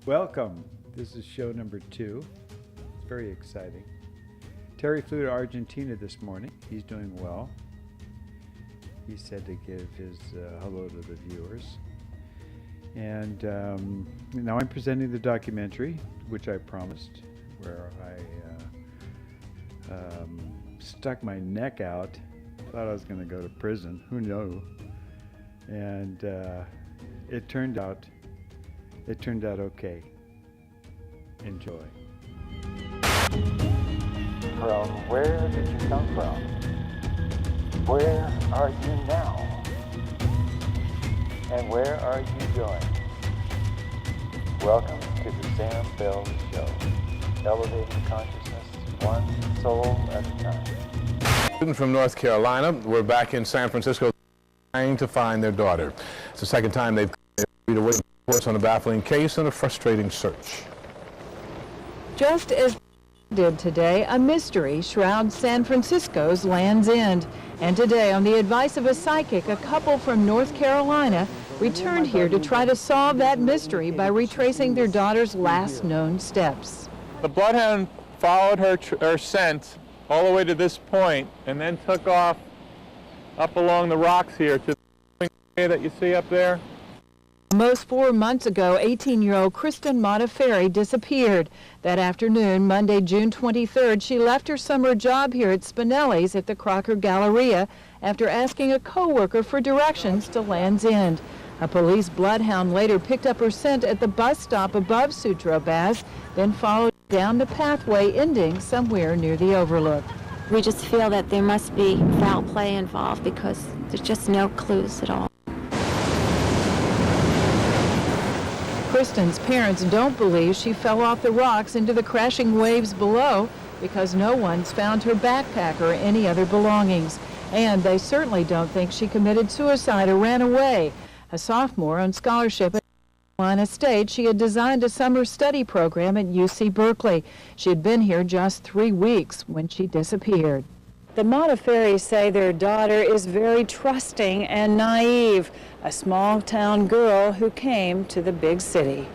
Welcome. This is show number 2. It's very exciting. Terry flew to Argentina this morning. He's doing well. He said to give his hello to the viewers. And now I'm presenting the documentary, which I promised, where I stuck my neck out. Thought I was going to go to prison. Who knew? And it turned out okay. Enjoy. From where did you come from? Where are you now? And where are you going? Welcome to the Sam Bell Show, elevating consciousness one soul at a time. Student from North Carolina, we're back in San Francisco trying to find their daughter. It's the second time they've awaited reports on a baffling case and a frustrating search. Just as did today, a mystery shrouds San Francisco's Land's End. And today, on the advice of a psychic, a couple from North Carolina returned here to try to solve that mystery by retracing their daughter's last known steps. The bloodhound followed her scent all the way to this point and then took off up along the rocks here to the area that you see up there. Almost 4 months ago, 18-year-old Kristen Modafferi disappeared. That afternoon, Monday, June 23rd, she left her summer job here at Spinelli's at the Crocker Galleria after asking a co-worker for directions to Land's End. A police bloodhound later picked up her scent at the bus stop above Sutro Baths, then followed down the pathway ending somewhere near the overlook. We just feel that there must be foul play involved because there's just no clues at all. Kristen's parents don't believe she fell off the rocks into the crashing waves below because no one's found her backpack or any other belongings. And they certainly don't think she committed suicide or ran away. A sophomore on scholarship at Carolina State, she had designed a summer study program at UC Berkeley. She had been here just 3 weeks when she disappeared. The Modafferis say their daughter is very trusting and naive, a small-town girl who came to the big city.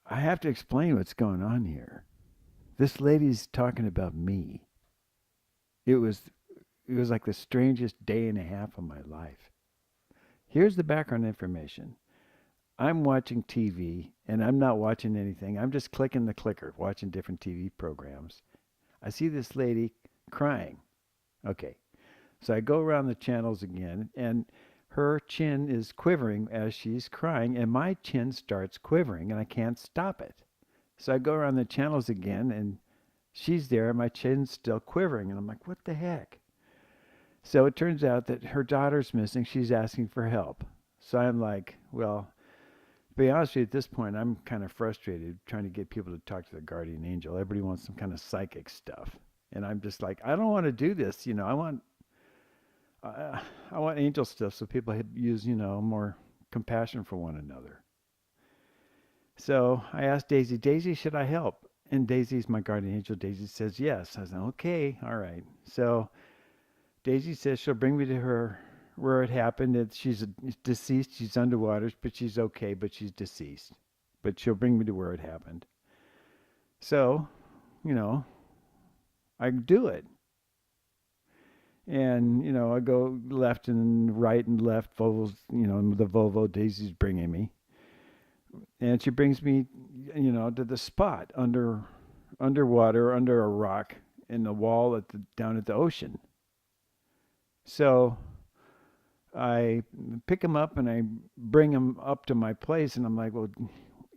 I have to explain what's going on here. This lady's talking about me. It was like the strangest day and a half of my life. Here's the background information. I'm watching TV, and I'm not watching anything. I'm just clicking the clicker, watching different TV programs. I see this lady crying. Okay, so I go around the channels again, and her chin is quivering as she's crying, and my chin starts quivering, and I can't stop it. So I go around the channels again, and she's there, and my chin's still quivering, and I'm like, what the heck? So it turns out that her daughter's missing. She's asking for help. So I'm like, well, to be honest with you, at this point, I'm kind of frustrated trying to get people to talk to the guardian angel. Everybody wants some kind of psychic stuff. And I'm just like, I don't want to do this. I want angel stuff so people use, more compassion for one another. So I asked Daisy, should I help? And Daisy's my guardian angel. Daisy says yes. I said, okay, all right. So Daisy says she'll bring me to her where it happened. She's deceased. She's underwater, but she's okay, but she's deceased. But she'll bring me to where it happened. So, I do it. And, I go left and right and left, Volvo's, the Volvo Daisy's bringing me. And she brings me, to the spot underwater, under a rock in the wall down at the ocean. So I pick him up and I bring him up to my place, and I'm like, well,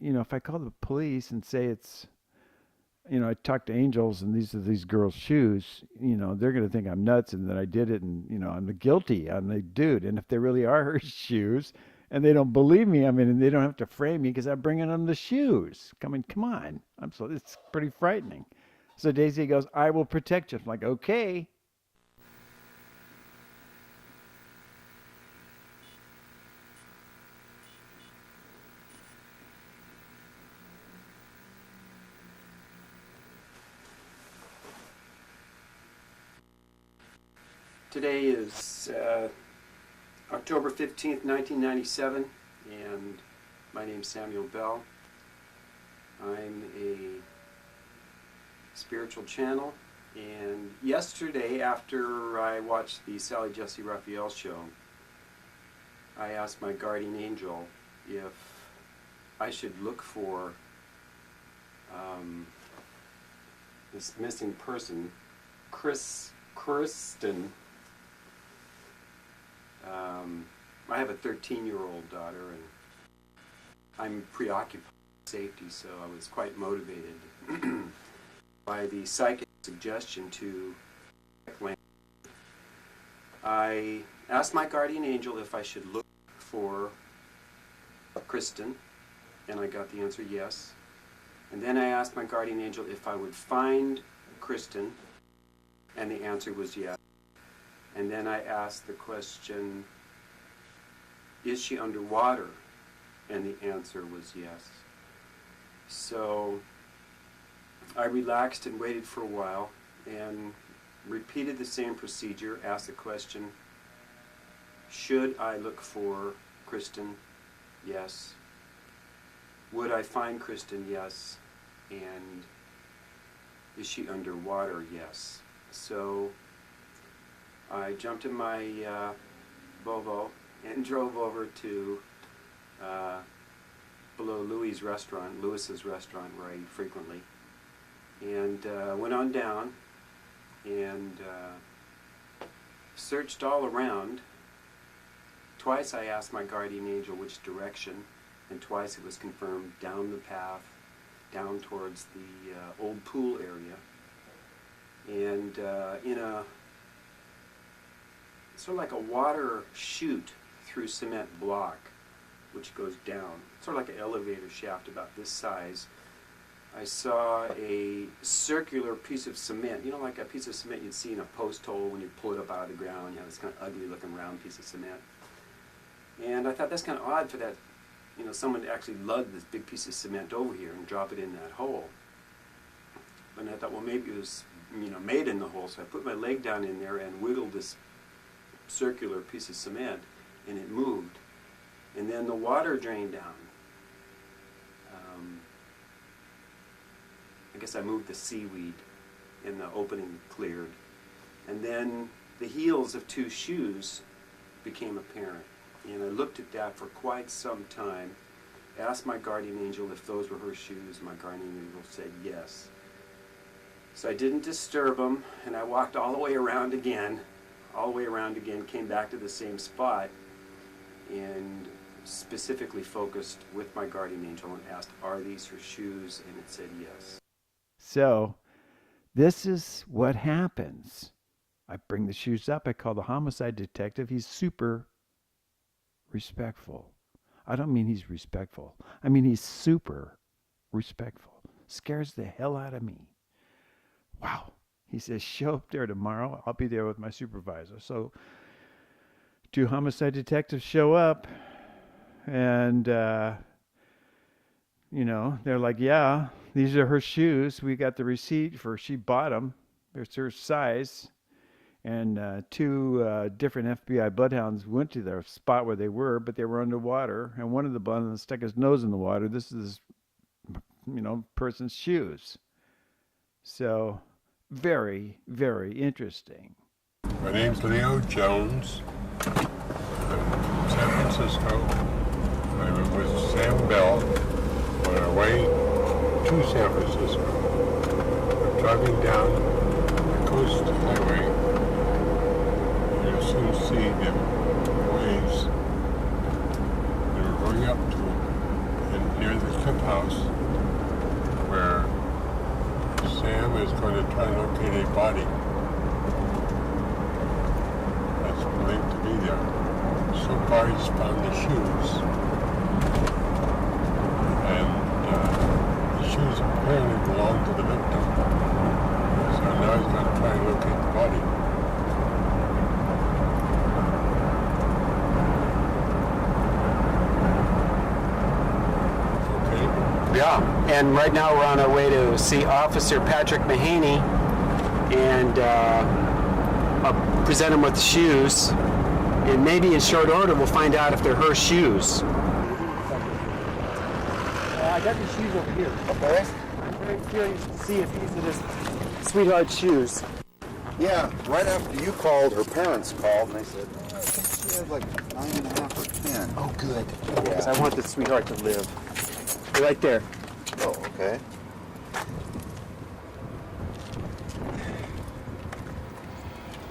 if I call the police and say it's, I talked to angels and these are these girls' shoes, they're going to think I'm nuts and that I did it and, I'm the guilty. I'm the dude. And if they really are her shoes and they don't believe me, and they don't have to frame me because I'm bringing them the shoes. Come on. It's pretty frightening. So Daisy goes, I will protect you. I'm like, okay. Today is October 15th, 1997, and my name's Samuel Bell. I'm a spiritual channel, and yesterday after I watched the Sally Jessy Raphael show, I asked my guardian angel if I should look for this missing person, Kristen. I have a 13-year-old daughter, and I'm preoccupied with safety, so I was quite motivated by the psychic suggestion to land. I asked my guardian angel if I should look for Kristen, and I got the answer yes. And then I asked my guardian angel if I would find Kristen, and the answer was yes. And then I asked the question, is she underwater? And the answer was yes. So I relaxed and waited for a while and repeated the same procedure, asked the question, should I look for Kristen? Yes. Would I find Kristen? Yes. And is she underwater? Yes. So I jumped in my Volvo and drove over to below Lewis's restaurant, where I eat frequently, and went on down and searched all around. Twice I asked my guardian angel which direction, and twice it was confirmed down the path, down towards the old pool area, and in a sort of like a water chute through cement block, which goes down, sort of like an elevator shaft about this size. I saw a circular piece of cement, you know, like a piece of cement you'd see in a post hole when you pull it up out of the ground. You have this kind of ugly looking round piece of cement. And I thought that's kind of odd for that, you know, someone to actually lug this big piece of cement over here and drop it in that hole. And I thought, well, maybe it was, you know, made in the hole. So I put my leg down in there and wiggled this circular piece of cement, and it moved. And then the water drained down. I guess I moved the seaweed, and the opening cleared. And then the heels of two shoes became apparent. And I looked at that for quite some time, asked my guardian angel if those were her shoes. My guardian angel said yes. So I didn't disturb them, and I walked all the way around again, came back to the same spot, and specifically focused with my guardian angel and asked, are these her shoes? And it said yes. So this is what happens. I bring the shoes up. I call the homicide detective. He's super respectful. I don't mean he's respectful. I mean he's super respectful. Scares the hell out of me. Wow. He says, show up there tomorrow. I'll be there with my supervisor. So two homicide detectives show up, and you know, they're like, yeah, these are her shoes. We got the receipt for, she bought them. It's her size. And two different FBI bloodhounds went to their spot where they were, but they were underwater. And one of the bloodhounds stuck his nose in the water. This is, you know, person's shoes. So very, very interesting. My name's Leo Jones. I'm from San Francisco. I'm with Sam Bell on our way to San Francisco. We're driving down the Coast Highway. You'll soon see the waves. And we're going up to near the cliff house where Sam is going to try and locate a body that's believed to be there. So far he's found the shoes. And the shoes apparently belong to the victim. So now he's going to try and locate the body. Okay? Yeah, and right now we're on our way to see Officer Patrick Mahaney and I'll present him with the shoes. And maybe in short order we'll find out if they're her shoes. I I got these shoes over here. Okay. I'm very curious to see if these are his sweetheart shoes. Yeah, right after you called, her parents called, and they said, oh, I think she has like 9.5 or 10. Oh, good. Yeah. Because I want the sweetheart to live. They're right there. Oh, okay.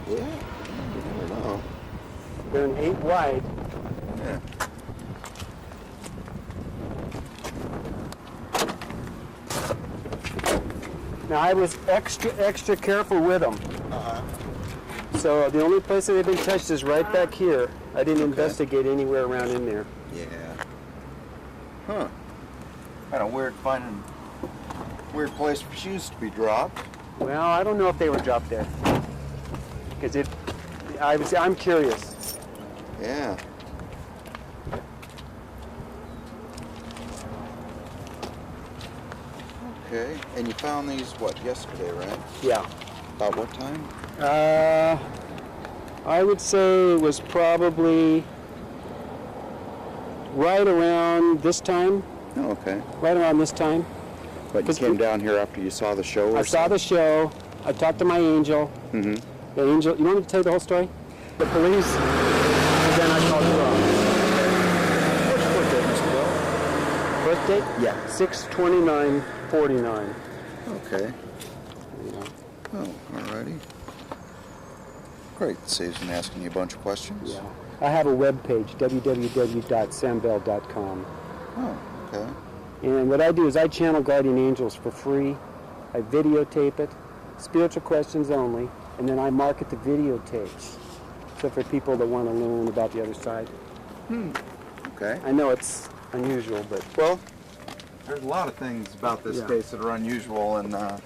Yeah, you never know. They're an 8 wide. Yeah. Now, I was extra careful with them. Uh-huh. So the only place that they've been touched is right back here. I didn't investigate anywhere around in there. Yeah. Huh. Kind of weird finding weird place for shoes to be dropped. Well, I don't know if they were dropped there. Because I'm curious. Yeah. Okay. And you found these, what, yesterday, right? Yeah. About what time? I would say it was probably right around this time. Oh, okay. Right around this time. But you came down here after you saw the show or I saw the show. I talked to my angel. Mm-hmm. The angel, you want me to tell you the whole story? The police, and then I called you up. What's your birthday, Mr. Bill? Birth date? Yeah. 6/29/49. Okay. Oh, alrighty. Great. Saves me asking you a bunch of questions. Yeah. I have a web page, www.sambell.com. Oh, okay. And what I do is I channel guardian angels for free. I videotape it, spiritual questions only, and then I market the videotapes. So for people that want to learn about the other side. Okay. I know it's unusual, but Well, there's a lot of things about this Yeah. case that are unusual, and let's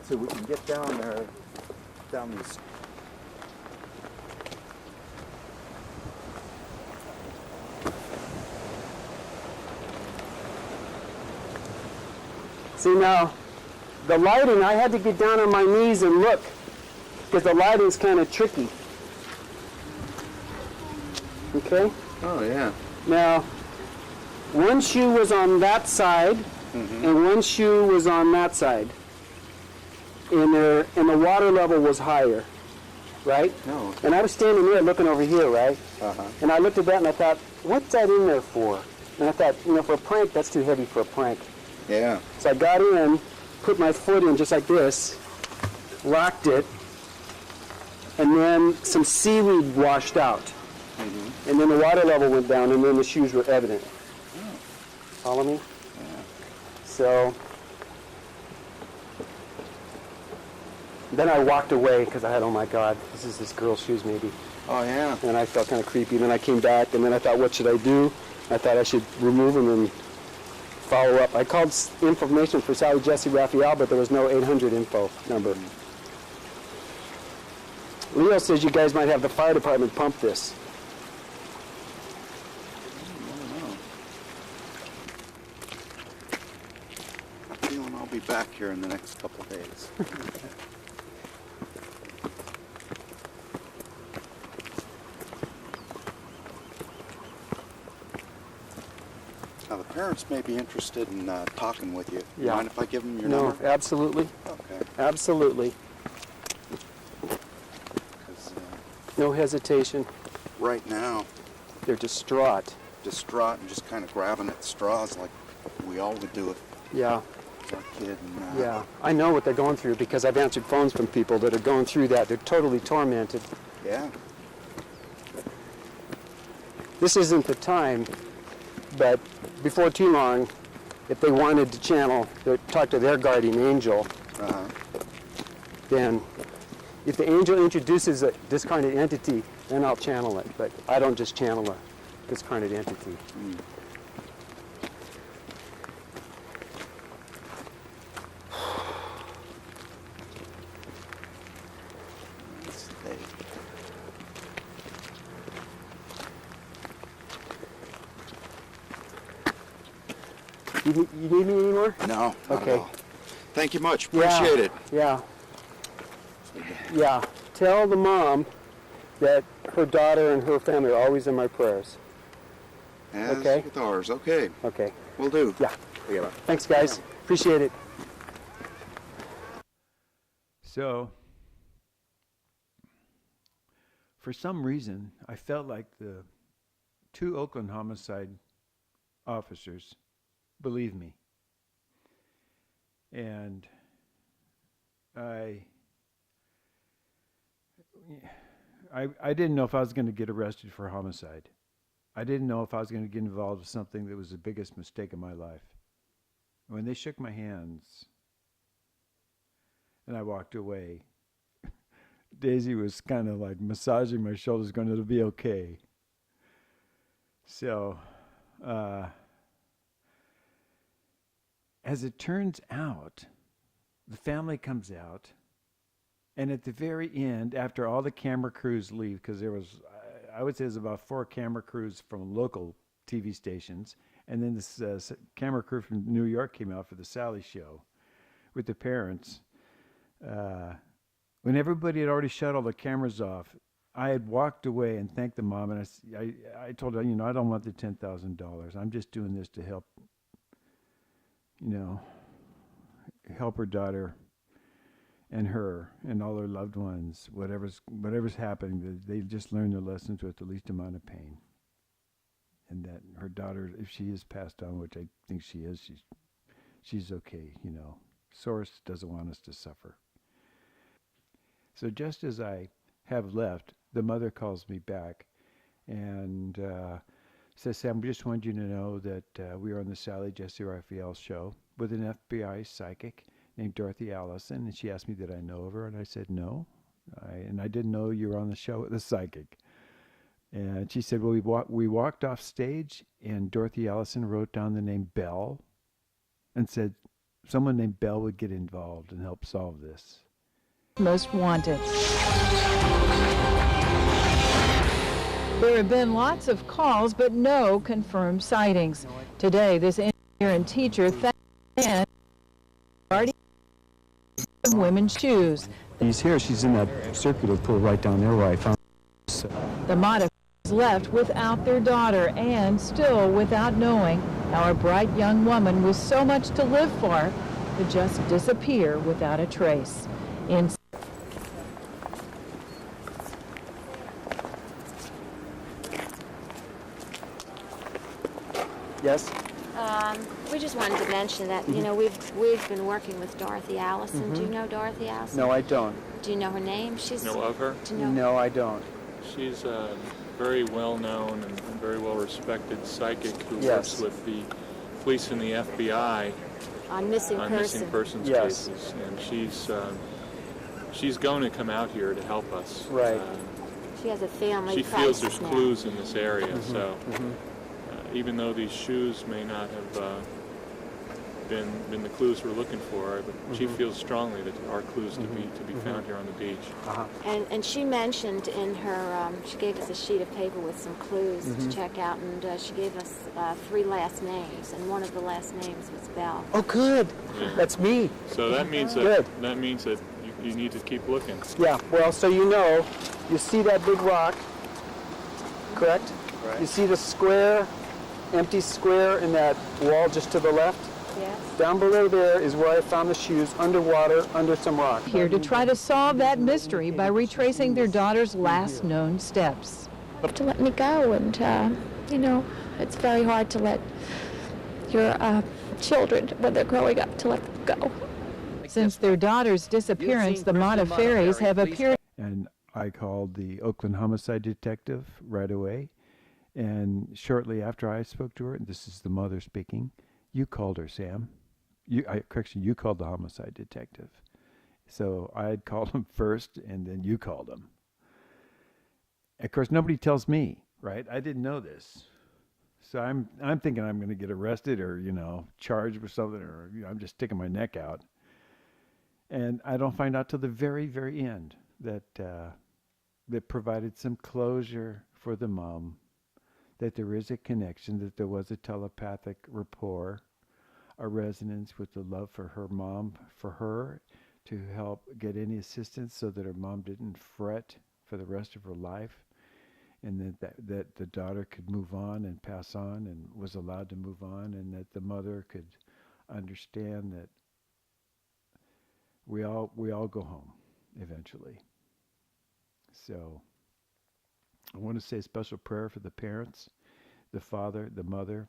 see, we can get down there, down these. see now, the lighting, I had to get down on my knees and look, because the lighting's kind of tricky. Okay? Oh, yeah. Now, one shoe was on that side, and one shoe was on that side. And the water level was higher, right? Oh, And I was standing there looking over here, right? uh-huh. And I looked at that and I thought, what's that in there for? And I thought, for a prank, that's too heavy for a prank. Yeah. So I got in, put my foot in just like this, locked it, and then some seaweed washed out. And then the water level went down, and then the shoes were evident. Follow me? So then I walked away because I had, oh my God, this is this girl's shoes maybe. Oh, yeah. And I felt kind of creepy. Then I came back, and then I thought, what should I do? I thought I should remove them and follow up. I called information for Sally Jesse Raphael, but there was no 800 info number. Leo says you guys might have the fire department pump this. I'm feeling I'll be back here in the next couple of days. Now, the parents may be interested in talking with you. Yeah. Mind if I give them your No, number? absolutely. Okay. Absolutely. 'Cause, No hesitation. right now, They're distraught. distraught and just kind of grabbing at straws like we all would do if Yeah. as a kid. And, Yeah, I know what they're going through because I've answered phones from people that are going through that. They're totally tormented. Yeah. This isn't the time, but before too long, if they wanted to talk to their guardian angel, Uh-huh. then if the angel introduces a discarnate entity, then I'll channel it. But I don't just channel a discarnate entity. Let's see. You need me anymore? No, not Okay. at all. Thank you much. Appreciate it. Yeah. Yeah. Tell the mom that her daughter and her family are always in my prayers. As Okay. with ours. Okay. Okay. Will do. Yeah. Thanks, guys. Appreciate it. So, for some reason, I felt like the two Oakland homicide officers believed me. And I didn't know if I was going to get arrested for homicide. I didn't know if I was going to get involved with something that was the biggest mistake of my life. When they shook my hands and I walked away, Daisy was kind of like massaging my shoulders going, it'll be okay. So, as it turns out, the family comes out, and at the very end, after all the camera crews leave, because there was, I would say there's about 4 camera crews from local TV stations, and then this camera crew from New York came out for the Sally show with the parents. When everybody had already shut all the cameras off, I had walked away and thanked the mom, and I told her, I don't want the $10,000. I'm just doing this to help, help her daughter and her and all her loved ones, whatever's happening, they just learn their lessons with the least amount of pain. And that her daughter, if she is passed on, which I think she is, she's okay, Source doesn't want us to suffer. So just as I have left, the mother calls me back and says, Sam, we just wanted you to know that we are on the Sally Jesse Raphael show with an FBI psychic named Dorothy Allison, and she asked me did I know of her, and I said no, and I didn't know you were on the show with the psychic. And she said, well, we walked off stage, and Dorothy Allison wrote down the name Bell and said someone named Bell would get involved and help solve this. Most wanted. There have been lots of calls, but no confirmed sightings. Today, this engineer and teacher thanked guardian of women's shoes. She's here. She's in that circular pool right down there where I found her. The Mata is left without their daughter and still without knowing how a bright young woman with so much to live for could just disappear without a trace. In Yes? We just wanted to mention that, we've been working with Dorothy Allison. Do you know Dorothy Allison? No, I don't. Do you know her name? Know of her? Do you know? No, I don't. She's a very well-known and very well-respected psychic who works with the police and the FBI On missing persons cases. And she's going to come out here to help us. Right. She has a family She feels there's crisis now. clues in this area, so even though these shoes may not have been the clues we're looking for, but she feels strongly that there are clues to be found here on the beach. And she mentioned in her, she gave us a sheet of paper with some clues to check out, and she gave us 3 last names, and one of the last names was Bell. Oh, good. Yeah. That's me. So that means that you need to keep looking. Yeah, well, so you see that big rock, correct? Right. You see the square, empty square in that wall just to the left? Yes. Down below there is where I found the shoes, underwater, under some rock. here to try to solve that mystery by retracing their daughter's last known steps. To let me go, and it's very hard to let your children, when they're growing up, to let them go. Since their daughter's disappearance, the Mata fairies have appeared. And I called the Oakland homicide detective right away. And shortly after I spoke to her, and this is the mother speaking, you called her, Sam. You called the homicide detective. So I had called him first, and then you called him. Of course, nobody tells me, right? I didn't know this. So I'm thinking I'm going to get arrested or, charged with something, or I'm just sticking my neck out. And I don't find out till the very, very end that provided some closure for the mom, that there is a connection, that there was a telepathic rapport, a resonance with the love for her mom, for her to help get any assistance so that her mom didn't fret for the rest of her life, and that the daughter could move on and pass on and was allowed to move on, and that the mother could understand that we all go home eventually. So I want to say a special prayer for the parents, the father, the mother.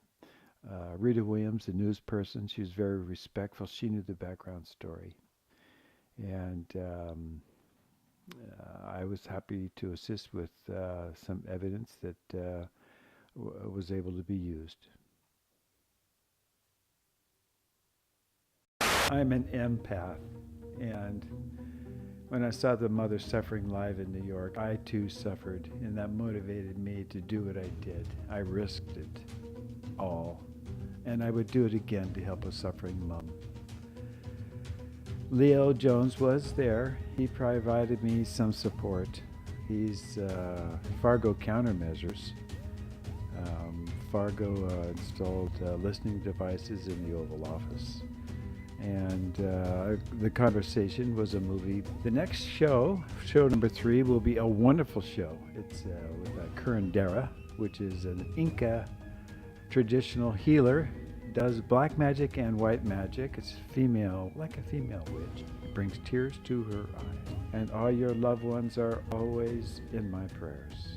Rita Williams, the news person, she was very respectful. She knew the background story. And I was happy to assist with some evidence that was able to be used. I'm an empath, and when I saw the mother suffering live in New York, I too suffered, and that motivated me to do what I did. I risked it all, and I would do it again to help a suffering mom. Leo Jones was there. He provided me some support. He's Fargo Countermeasures. Fargo installed listening devices in the Oval Office. And the conversation was a movie. The next show, show number 3, will be a wonderful show. It's with Curandera, which is an Inca traditional healer. Does black magic and white magic. It's female, like a female witch. It brings tears to her eyes. And all your loved ones are always in my prayers.